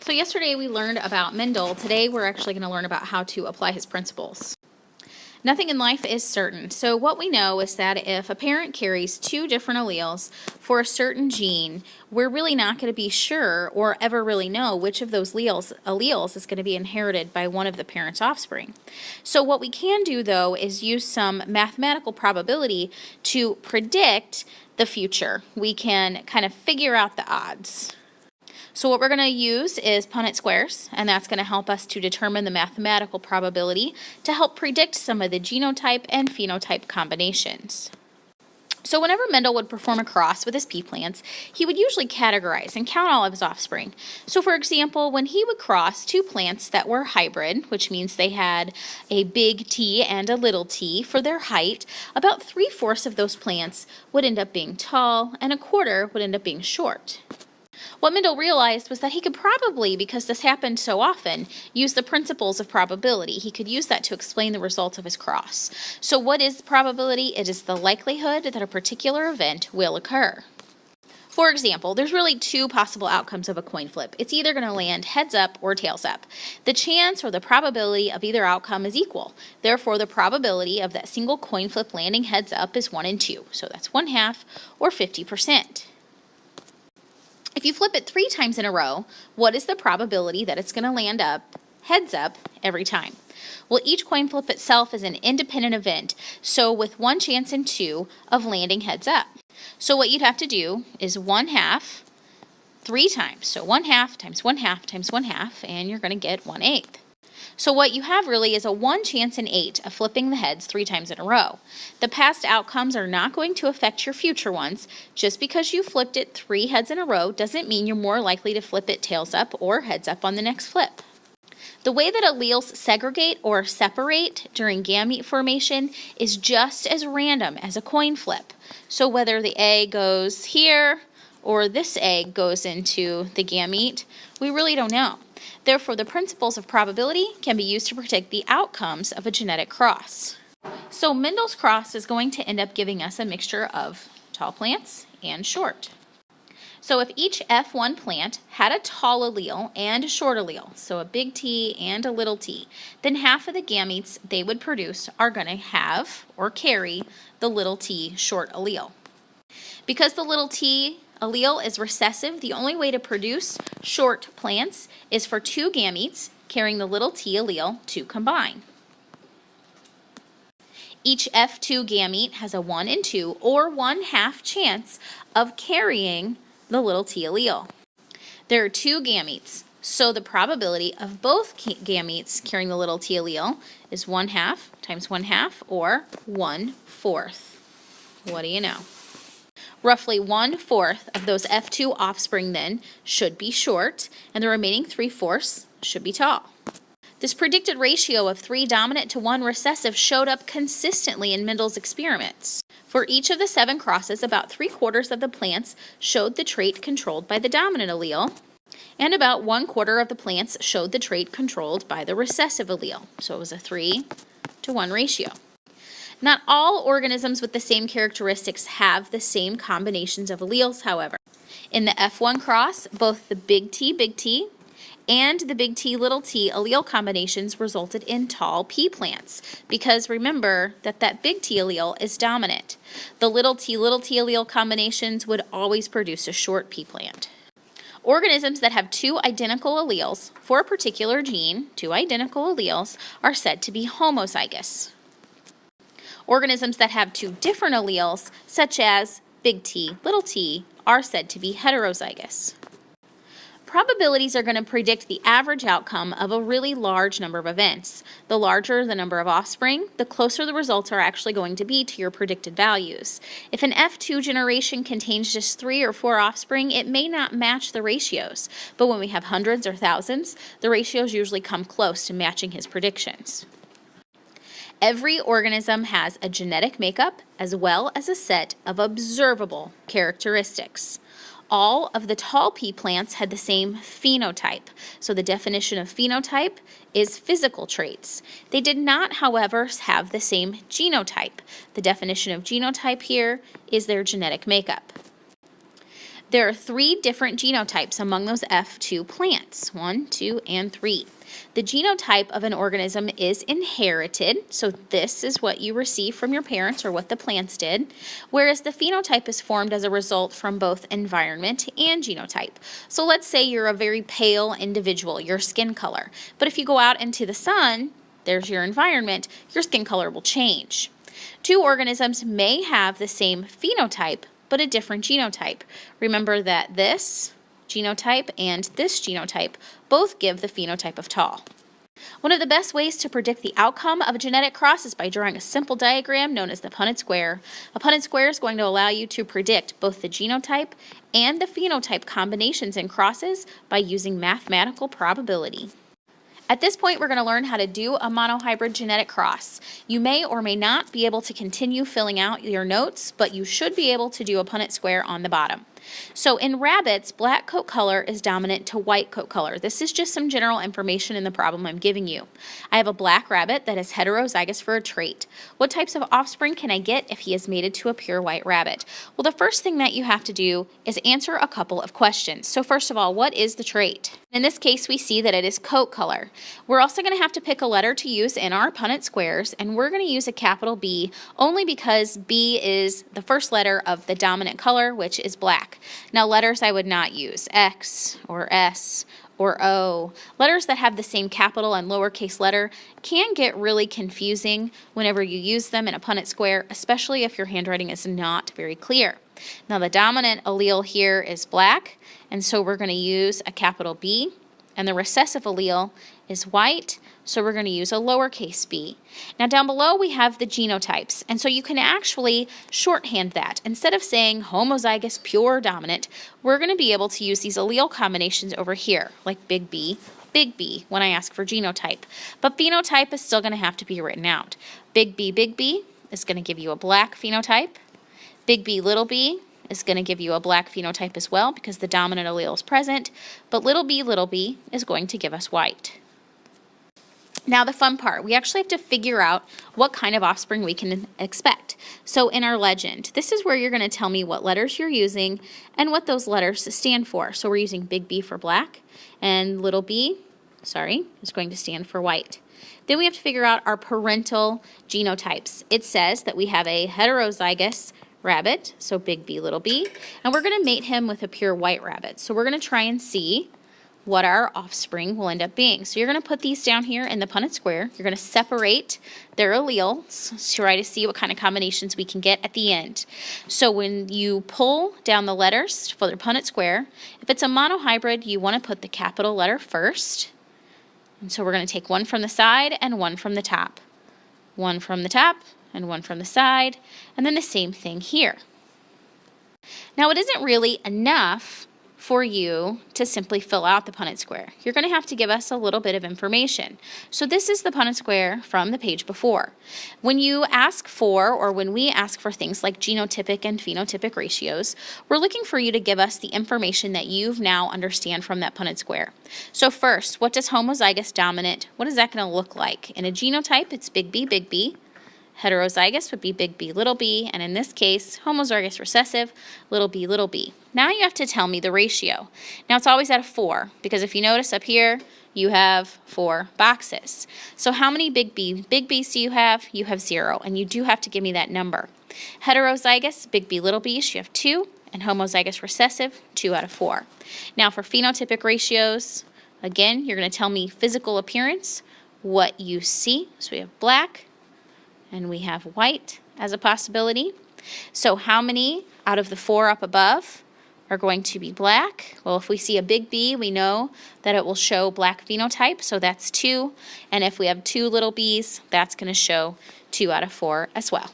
So yesterday we learned about Mendel. Today we're actually going to learn about how to apply his principles. Nothing in life is certain. So what we know is that if a parent carries two different alleles for a certain gene, we're really not going to be sure or ever really know which of those alleles is going to be inherited by one of the parent's offspring. So what we can do, though, is use some mathematical probability to predict the future. We can kind of figure out the odds. So what we're going to use is Punnett squares, and that's going to help us to determine the mathematical probability to help predict some of the genotype and phenotype combinations. So whenever Mendel would perform a cross with his pea plants, he would usually categorize and count all of his offspring. So for example, when he would cross two plants that were hybrid, which means they had a big T and a little t for their height, about 3/4 of those plants would end up being tall and 1/4 would end up being short. What Mendel realized was that he could probably, because this happened so often, use the principles of probability. He could use that to explain the result of his cross. So what is probability? It is the likelihood that a particular event will occur. For example, there's really two possible outcomes of a coin flip. It's either going to land heads up or tails up. The chance or the probability of either outcome is equal. Therefore, the probability of that single coin flip landing heads up is 1 in 2. So that's 1/2 or 50%. If you flip it 3 times in a row, what is the probability that it's going to land up, heads up, every time? Well, each coin flip itself is an independent event, so with 1 chance in 2 of landing heads up. So what you'd have to do is 1/2 3 times. So 1/2 times 1/2 times 1/2, and you're going to get 1/8. So what you have really is a 1 chance in 8 of flipping the heads 3 times in a row. The past outcomes are not going to affect your future ones. Just because you flipped it 3 heads in a row doesn't mean you're more likely to flip it tails up or heads up on the next flip. The way that alleles segregate or separate during gamete formation is just as random as a coin flip. So whether the egg goes here or this egg goes into the gamete, we really don't know. Therefore, the principles of probability can be used to predict the outcomes of a genetic cross. So Mendel's cross is going to end up giving us a mixture of tall plants and short. So if each F1 plant had a tall allele and a short allele, so a big T and a little t, then half of the gametes they would produce are going to have or carry the little t short allele. Because the little t allele is recessive, the only way to produce short plants is for 2 gametes carrying the little t allele to combine. Each F2 gamete has a 1 in 2 or 1/2 chance of carrying the little t allele. There are 2 gametes, so the probability of both gametes carrying the little t allele is 1/2 times 1/2 or 1/4. What do you know? Roughly 1/4 of those F2 offspring then should be short, and the remaining 3/4 should be tall. This predicted ratio of 3 dominant to 1 recessive showed up consistently in Mendel's experiments. For each of the 7 crosses, about 3/4 of the plants showed the trait controlled by the dominant allele, and about 1/4 of the plants showed the trait controlled by the recessive allele. So it was a 3-to-1 ratio. Not all organisms with the same characteristics have the same combinations of alleles, however. In the F1 cross, both the big T and the big T little t allele combinations resulted in tall pea plants, because remember that big T allele is dominant. The little t allele combinations would always produce a short pea plant. Organisms that have 2 identical alleles for a particular gene, 2 identical alleles, are said to be homozygous. Organisms that have 2 different alleles, such as big T, little t, are said to be heterozygous. Probabilities are going to predict the average outcome of a really large number of events. The larger the number of offspring, the closer the results are actually going to be to your predicted values. If an F2 generation contains just 3 or 4 offspring, it may not match the ratios, but when we have hundreds or thousands, the ratios usually come close to matching his predictions. Every organism has a genetic makeup as well as a set of observable characteristics. All of the tall pea plants had the same phenotype. So the definition of phenotype is physical traits. They did not, however, have the same genotype. The definition of genotype here is their genetic makeup. There are 3 different genotypes among those F2 plants, 1, 2, and 3. The genotype of an organism is inherited, so this is what you receive from your parents or what the plants did, whereas the phenotype is formed as a result from both environment and genotype. So let's say you're a very pale individual, your skin color, but if you go out into the sun, there's your environment, your skin color will change. 2 organisms may have the same phenotype, but a different genotype. Remember that this genotype and this genotype both give the phenotype of tall. One of the best ways to predict the outcome of a genetic cross is by drawing a simple diagram known as the Punnett square. A Punnett square is going to allow you to predict both the genotype and the phenotype combinations in crosses by using mathematical probability. At this point, we're going to learn how to do a monohybrid genetic cross. You may or may not be able to continue filling out your notes, but you should be able to do a Punnett square on the bottom. So in rabbits, black coat color is dominant to white coat color. This is just some general information in the problem I'm giving you. I have a black rabbit that is heterozygous for a trait. What types of offspring can I get if he is mated to a pure white rabbit? Well, the first thing that you have to do is answer a couple of questions. So first of all, what is the trait? In this case, we see that it is coat color. We're also going to have to pick a letter to use in our Punnett squares, and we're going to use a capital B only because B is the first letter of the dominant color, which is black. Now, letters I would not use, X or S or O. Letters that have the same capital and lowercase letter can get really confusing whenever you use them in a Punnett square, especially if your handwriting is not very clear. Now, the dominant allele here is black, and so we're going to use a capital B, and the recessive allele is white, so we're going to use a lowercase b. Now down below we have the genotypes, and so you can actually shorthand that. Instead of saying homozygous pure dominant, we're going to be able to use these allele combinations over here, like big B, when I ask for genotype. But phenotype is still going to have to be written out. Big B is going to give you a black phenotype. Big B is going to give you a black phenotype as well because the dominant allele is present, but little b is going to give us white. Now the fun part, we actually have to figure out what kind of offspring we can expect. So in our legend, this is where you're going to tell me what letters you're using and what those letters stand for. So we're using big B for black, and little b, is going to stand for white. Then we have to figure out our parental genotypes. It says that we have a heterozygous rabbit, so big B, little b, and we're going to mate him with a pure white rabbit. So we're going to try and see what our offspring will end up being. So you're going to put these down here in the Punnett square. You're going to separate their alleles to try to see what kind of combinations we can get at the end. So when you pull down the letters for the Punnett square, if it's a monohybrid, you want to put the capital letter first. And so we're going to take one from the side and one from the top. One from the top and one from the side, and then the same thing here. Now it isn't really enough for you to simply fill out the Punnett square. You're going to have to give us a little bit of information. So this is the Punnett square from the page before. When you ask for, or when we ask for things like genotypic and phenotypic ratios, we're looking for you to give us the information that you now understand from that Punnett square. So first, what does homozygous dominant, what is that going to look like? In a genotype, it's big B. Heterozygous would be big B, little b, and in this case, homozygous recessive, little b. Now you have to tell me the ratio. Now it's always at a 4, because if you notice up here, you have 4 boxes. So how many big B's do you have? You have 0, and you do have to give me that number. Heterozygous, big B, little b's, you have 2, and homozygous recessive, 2 out of 4. Now for phenotypic ratios, again, you're going to tell me physical appearance, what you see. So we have black, and we have white as a possibility. So how many out of the 4 up above are going to be black? Well, if we see a big B, we know that it will show black phenotype, so that's 2. And if we have 2 little b's, that's going to show 2 out of 4 as well.